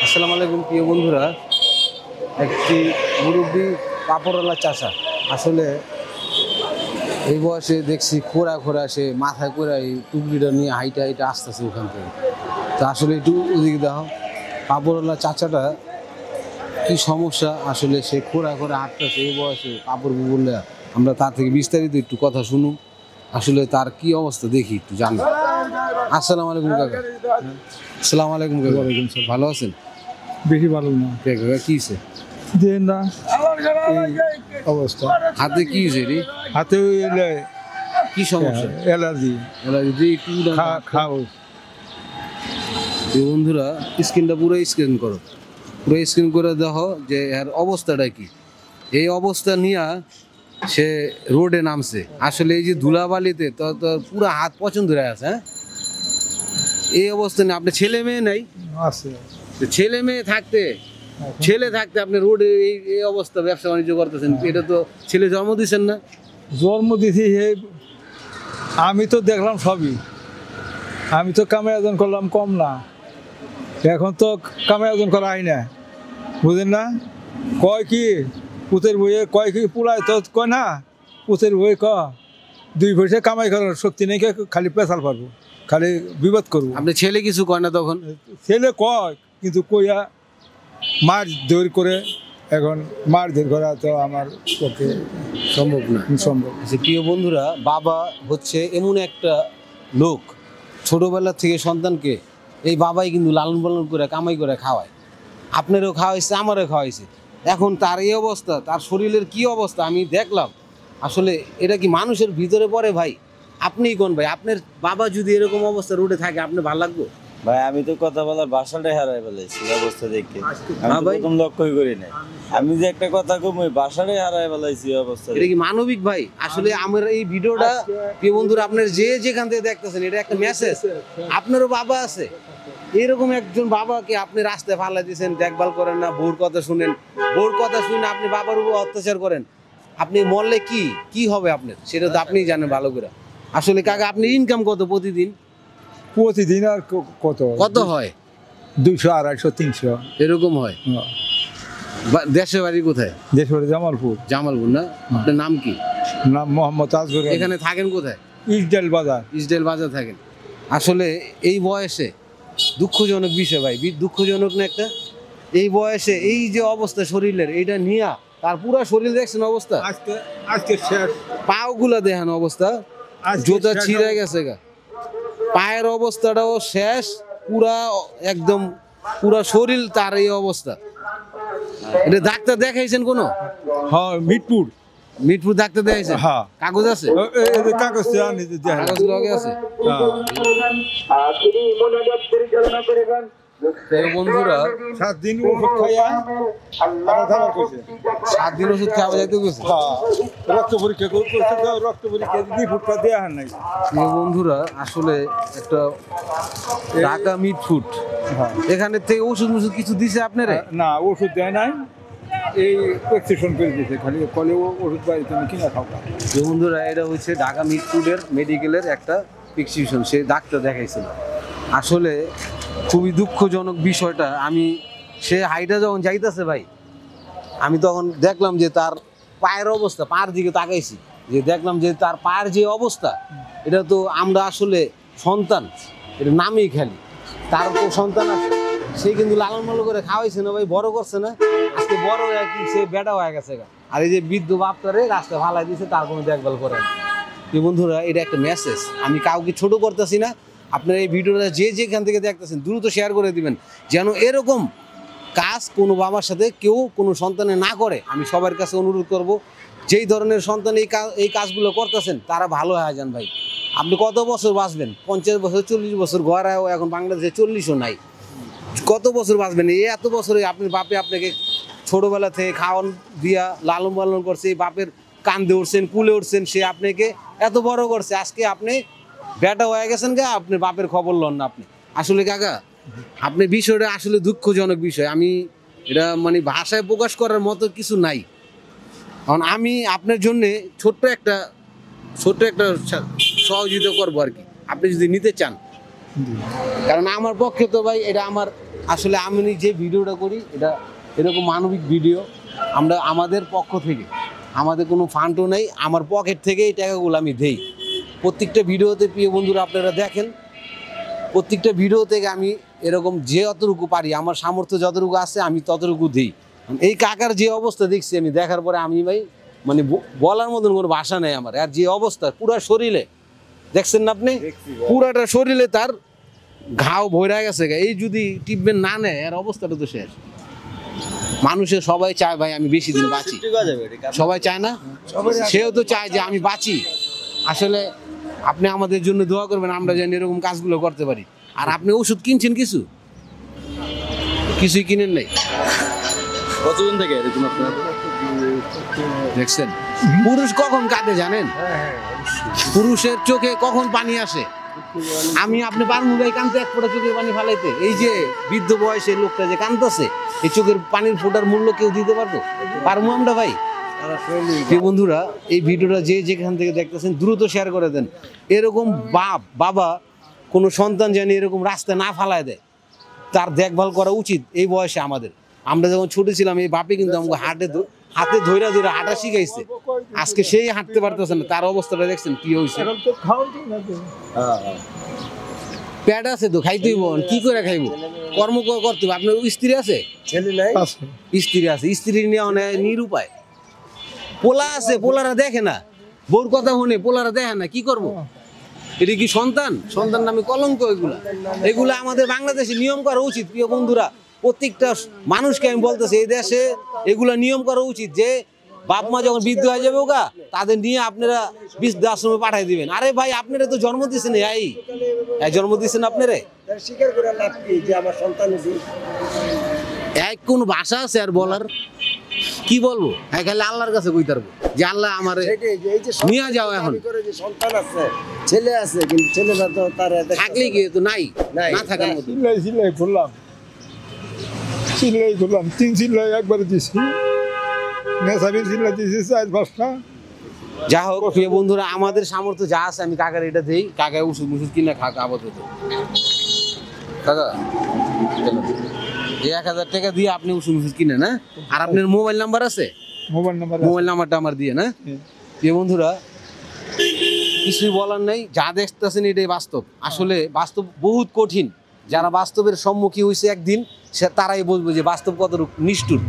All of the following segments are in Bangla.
আসসালামু আলাইকুম প্রিয় বন্ধুরা। একটি মুরব্বী পাপড়ওয়ালা চাচা, আসলে এই বয়সে দেখছি খোরা খোরা, সে মাথায় করে এই টুকরিটা নিয়ে হাইটা হাইটা আসতেছে ওখান থেকে। তো আসলে একটু ওদিকে দেখো, পাপড়ওয়ালা চাচাটা কি সমস্যা, আসলে সে খোরা খোরা হাঁটতেছে এই বয়সে পাপড় বললে। আমরা তার থেকে বিস্তারিত একটু কথা শুনুন, আসলে তার কি অবস্থা দেখি, একটু জানি। আসসালামু আলাইকুম কাকা। আসসালামু আলাইকুম কাকা। ভালো আছেন? বেশি ভালো না, কাকা কি হয়েছে? দেন না এই অবস্থা। হাতে কি হয়েছে রে? হাতে কি সমস্যা? অ্যালার্জি। খাও বন্ধুরা, স্ক্রিনটা পুরো স্ক্রিন করো, পুরো স্ক্রিন করে দেখো যে এর অবস্থাটা কি। এই অবস্থা নিয়ে সে রোডে নামছে। আসলে এই যে ধুলাবালিতে তো পুরো হাত পছন্দ হয়ে আছে। হ্যাঁ, এই অবস্থা নিয়ে আপনার ছেলে মেয়ে নাই? আছে। ছেলে মেয়ে থাকতে আপনি রোডে এই অবস্থা ব্যবসা বাণিজ্য করতেছেন, এটা তো ছেলে জন্ম দিচ্ছেন না? জন্ম দিছি আমি তো দেখলাম সবই। আমি তো কামে আয়োজন করলাম কম না, এখন তো কামে আয়োজন করা হয় না, বুঝেন না? কয় কি পুতের বইয়ে কয় কি পুলায় তো কয় না, পুতের বইয়ে দুই পয়সা কামাই করার শক্তি নেই, খালি পেশাল পারবো, খালি বিবাদ করবো। আপনি ছেলে কিছু কয় না তখন? ছেলে কয়, কিন্তু কইয়া মার দৌড় করে, এখন মার দৌড় করা তো আমার পক্ষে সম্ভব না। সম্ভব। প্রিয় বন্ধুরা, বাবা হচ্ছে এমন একটা লোক, ছোটবেলা থেকে সন্তানকে এই বাবাই কিন্তু লালন পালন করে কামাই করে খাওয়ায়। আপনারও খাওয়াইছে, আমারও খাওয়াইছে। এখন তার এই অবস্থা, তার শরীরের কি অবস্থা আমি দেখলাম। আসলে এটা কি মানুষের ভিতরে পড়ে ভাই? আপনিই কোন ভাই, আপনার বাবা যদি এরকম অবস্থা রোডে থাকে, আপনি ভালো লাগবে ভাই? আমি তো কথা বলার ভাষাটাই হারাই ফেলাইছি অবস্থা দেখে। আমি তো প্রথম লক্ষ্যই করি নাই, আমি যে একটা কথা কম ওই ভাষাটাই হারাই ফেলাইছি অবস্থা। এটা কি মানবিক ভাই? আসলে আমার এই ভিডিওটা প্রিয় বন্ধুরা, আপনার যে যেখান থেকে দেখতেছেন, এটা একটা মেসেজ। আপনারও বাবা আছে, এরকম একজন বাবাকে আপনি রাস্তায় ফালাই দিয়েছেন, দেখভাল করেন না, বউর কথা শুনেন, বউর কথা শুনে আপনি বাবার উপর অত্যাচার করেন। আপনি মরলে কি হবে আপনার, সেটা তো আপনিই জানেন ভালো করে। আসলে কাকা, আপনি ইনকাম কত প্রতিদিন? প্রতিদিন আর কত হয়? 200, 250, 300 এরকম হয়। দেশের বাড়ি কোথায়? দেশ বাড়ি জামালপুর। জামালপুর না? আপনার নাম কি? নাম মোহাম্মদ আজগর। এখানে থাকেন কোথায়? ইসডেল বাজার। ইসডেল বাজার থাকেন। আসলে এই বয়সে দুঃখজনক বিষয় ভাই, দুঃখজনক না একটা? এই বয়সে এই যে অবস্থা শরীরের, এইটা নিয়ে তার পুরো শরীর দেখছেন অবস্থা, আজকে শেষ। পাও গুলা দেখেন অবস্থা, জুতা ছিঁড়ে গেছে গা, পায়ের অবস্থাটাও শেষ, পুরা একদম পুরা শরীর তার এই অবস্থা। এটা ডাক্তার দেখাইছেন কোনো? হ্যাঁ, মিটপুর ডাক্তার দেখাইছেন? হ্যাঁ। কাগজ আছে? কাগজ লগে আছে। বন্ধুরা, 7 দিন ওষুধ খাইয়া ওষুধ খাওয়া যাইতে গেছে। রক্ত পরীক্ষা রিপোর্টটা দেওয়া হয় নাই। বন্ধুরা, আসলে একটা ঢাকা মিট ফুড, এখানে থেকে ওষুধ কিছু দিছে আপনারা? না, ওষুধ দেয় নাই, এই প্রেসক্রিপশন করে দিয়েছে, খালি কলে ওষুধ বাড়িতে আমি কিনা খাবো। বন্ধুরা, এটা হচ্ছে ঢাকা মিট ফুডের মেডিকেলের একটা প্রেসক্রিপশন, সে ডাক্তার দেখাইছিল। আসলে খুবই দুঃখজনক বিষয়টা। সে হাইটা যখন যাইতেছে ভাই, আমি তখন দেখলাম যে তার পায়ের অবস্থা, পায়ের দিকে তাকাইছি, যে দেখলাম যে তার পায়ের যে অবস্থা, এটা তো আমরা আসলে সন্তান, এটা নামেই খালি, তার তো সন্তান আছে, সে কিন্তু লালন পালন করে খাওয়াইছে না ভাই, বড় করছে না, আজকে বড় হয়ে কি সে বেটা হয়ে গেছে। আর এই যে বৃদ্ধ বাপটারে রাস্তায় ফালাই দিয়েছে, তার কোনো দেখভাল করে না। বন্ধুরা, এটা একটা মেসেজ, আমি কাউকে ছোট করতেছি না। আপনারা এই ভিডিওটা যে যেখান থেকে দেখতেছেন দ্রুত শেয়ার করে দিবেন, যেন এরকম কাজ কোনো বাবার সাথে কেউ কোনো সন্তানে না করে। আমি সবার কাছে অনুরোধ করব, যেই ধরনের সন্তান এই কাজগুলো করতেছেন, তারা ভালো হয়ে যান ভাই। আপনি কত বছর বাঁচবেন? 50 বছর, 40 বছর, গড়ায়ও এখন বাংলাদেশে 40ও নাই। কত বছর বাঁচবেন? এই এত বছরে আপনার বাপে আপনাকে ছোটোবেলা থেকে খাওয়ান দিয়া লালন পালন করছে, এই বাপের কান্দে উঠছেন, কুলে উঠছেন, সে আপনাকে এত বড় করছে, আজকে আপনি বেটা হয়ে গেছেন গা, আপনার বাপের খবর লন না আপনি। আসলে কাকা, আপনি বিষয়টা আসলে দুঃখজনক বিষয়। আমি এটা ভাষায় প্রকাশ করার মতো কিছু নাই। কারণ আমি আপনার জন্যে ছোট্ট একটা সহযোগিতা করবো আর কি, আপনি যদি নিতে চান। কারণ আমার পক্ষে তো ভাই এটা আমার আসলে আমি যে ভিডিওটা করি এটা এরকম মানবিক ভিডিও, আমরা আমাদের পক্ষ থেকে আমাদের কোনো ফান্ডও নেই, আমার পকেট থেকে এই টাকাগুলো আমি দেই। প্রত্যেকটা ভিডিওতে প্রিয় বন্ধুরা আপনারা দেখেন, প্রত্যেকটা ভিডিও থেকে আমি এরকম যে যতটুকু পারি আমার সামর্থ্য যতটুকু আছে আমি ততটুকু দিই। এই কাকার যে অবস্থা দেখছি আমি দেখার পরে আমি ভাই মানে বলার মতন কোনো ভাষা নেই আমার। আর যে অবস্থা পুরা শরীরে দেখছেন না আপনি, পুরাটা শরীরে তার ঘাও ভরে গেছে, এই যদি টিপবেন না নেয় এর অবস্থাটা তো শেষ। মানুষের সবাই চায় ভাই আমি বেশি দিন বাঁচি, সবাই চায় না, সেও তো চায় যে আমি বাঁচি। আসলে আপনি আমাদের জন্য দোয়া করবেন আমরা যেন এরকম কাজগুলো করতে পারি। আর আপনি ওষুধ কিনছেন কিছুই কিনেন নাই, কতদিন থেকে এরকম আপনার দেখছেন? পুরুষ কখন কাঁদে জানেন? পুরুষের চোখে কখন পানি আসে? আমি আপনি পারবো ভাই কানতে এক ফোঁটা চোখের পানি ফালাইতে? এই যে বৃদ্ধ বয়সের লোকটা যে কানতেছে, এই চোখের পানির ফোঁটার মূল্য কেউ দিতে পারবো আমরা ভাই? প্রিয় বন্ধুরা, এই ভিডিওটা যে যেখান থেকে দেখতেছেন দ্রুত শেয়ার করে দেন। এরকম বাবা কোনো সন্তান যেন এরকম রাস্তায় না ফালায় দেয়, তার দেখভাল করা উচিত এই বয়সে আমাদের। আমরা যখন ছোট ছিলাম এই বাপে কিন্তু আমাকে হাতে ধরে হাঁটা শিখাইছে, আজকে সেই হাঁটতে পারতেছে না, তার অবস্থাটা দেখছেন কি হয়েছে। পেট আছে তো খাইতেই বোন, কি করে খাইবো, কর্ম করতে হবে। আপনার স্ত্রী আছে? স্ত্রী আছে, স্ত্রী নেওয়া নিরুপায়। পোলা আছে, পোলারা দেখে না, বউর কথা শুনে পোলারা দেখে না, কি করবো? এটা কি সন্তান নামে কলঙ্ক। এগুলা আমাদের বাংলাদেশে নিয়ম করা উচিত। প্রিয় বন্ধুরা, প্রত্যেকটা মানুষকে আমি বলতেছি এই দেশে এগুলা নিয়ম করা উচিত যে বাপ মা যখন বৃদ্ধ হয়ে যাবে ওগা তাদের নিয়ে আপনারা বৃদ্ধাশ্রমে পাঠাই দিবেন। আরে ভাই আপনারা তো জন্ম দিচ্ছেন, জন্ম দিচ্ছেন আপনারা, এক কোন ভাষা আছে আর বলার? কি বলবো? খালি আল্লাহর কাছে কইতে পারবো যে আল্লাহ আমারে নিয়ে যাও। এখন সন্তান আছে, ছেলে আছে, কিন্তু ছেলেটা তো তার থাকলে কি তো নাই, না থাকার মতো। চিল্লাই করলাম 3 চিল্লাই একবারে দিছি, নেশাবি চিল্লাই দিছি 4-5টা। যা হোক প্রিয় বন্ধুরা, আমাদের সামর্থ্য যা আছে আমি কাকার এটা দেই, কাকা ওষুধ কিনে খাক আপাতত। কাকা এই 1000 টাকা দিয়ে আপনি ওষুধ কিনে না? আর আপনার মোবাইল নাম্বার আছে? মোবাইল নাম্বারটা আমার দিয়ে না। প্রিয় বন্ধুরা, কিছুই বলার নেই, যা দেখতেছেন এটাই বাস্তব। আসলে বাস্তব বহুত কঠিন, যারা বাস্তবের সম্মুখীন হয়েছে একদিন তারাই বলবো যে বাস্তব কতটুকু নিষ্ঠুর।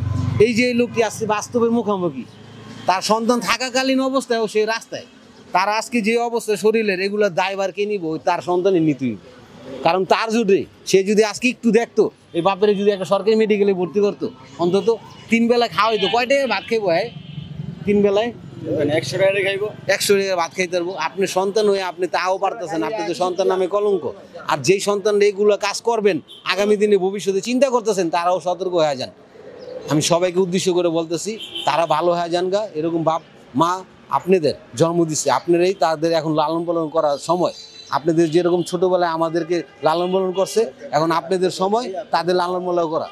এই যে লোকটি আসছে বাস্তবের মুখোমুখি, তার সন্তান থাকাকালীন অবস্থায় সে রাস্তায়, তার আজকে যে অবস্থা শরীরের, এগুলোর দায়ভার কে নিব? তার সন্তানের নিতে হইবে। কারণ তার যদি সে যদি আজকে একটু দেখতো এই বাপের যদি একটা সরকারি মেডিকেলে ভর্তি করতো, অন্তত 3 বেলা খাওয়া হইতো। কয় টাকা ভাত খাইবো? 3 বেলায় 100 টাকা খাইবো, 100 টাকা ভাত খাইতে পারবো। আপনি সন্তান হয়ে আপনি তাও পারতেছেন, আপনি তো সন্তান নামে কলঙ্ক। আর যেই সন্তান এইগুলো কাজ করবেন আগামী দিনে ভবিষ্যতে চিন্তা করতেছেন, তারাও সতর্ক হয়ে যান। আমি সবাইকে উদ্দেশ্য করে বলতেছি, তারা ভালো হয়ে যান গা। এরকম বাপ মা আপনাদের জন্ম দিচ্ছে, আপনারাই তাদের এখন লালন পালন করার সময়। আপনাদের যেরকম ছোটবেলায় আমাদেরকে লালন পালন করছে, এখন আপনাদের সময় তাদের লালন পালন করা।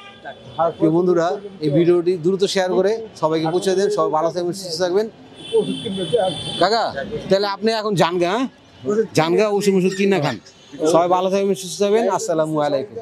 বন্ধুরা, এই ভিডিওটি দ্রুত শেয়ার করে সবাইকে পৌঁছে দেন। সবাই ভালো থাকবেন, সুস্থ থাকবেন। কাকা তাহলে আপনি এখন জানগা, ওষুধ কিনা খান। সবাই ভালো থাকবেন, সুস্থ থাকবেন। আসসালামু আলাইকুম।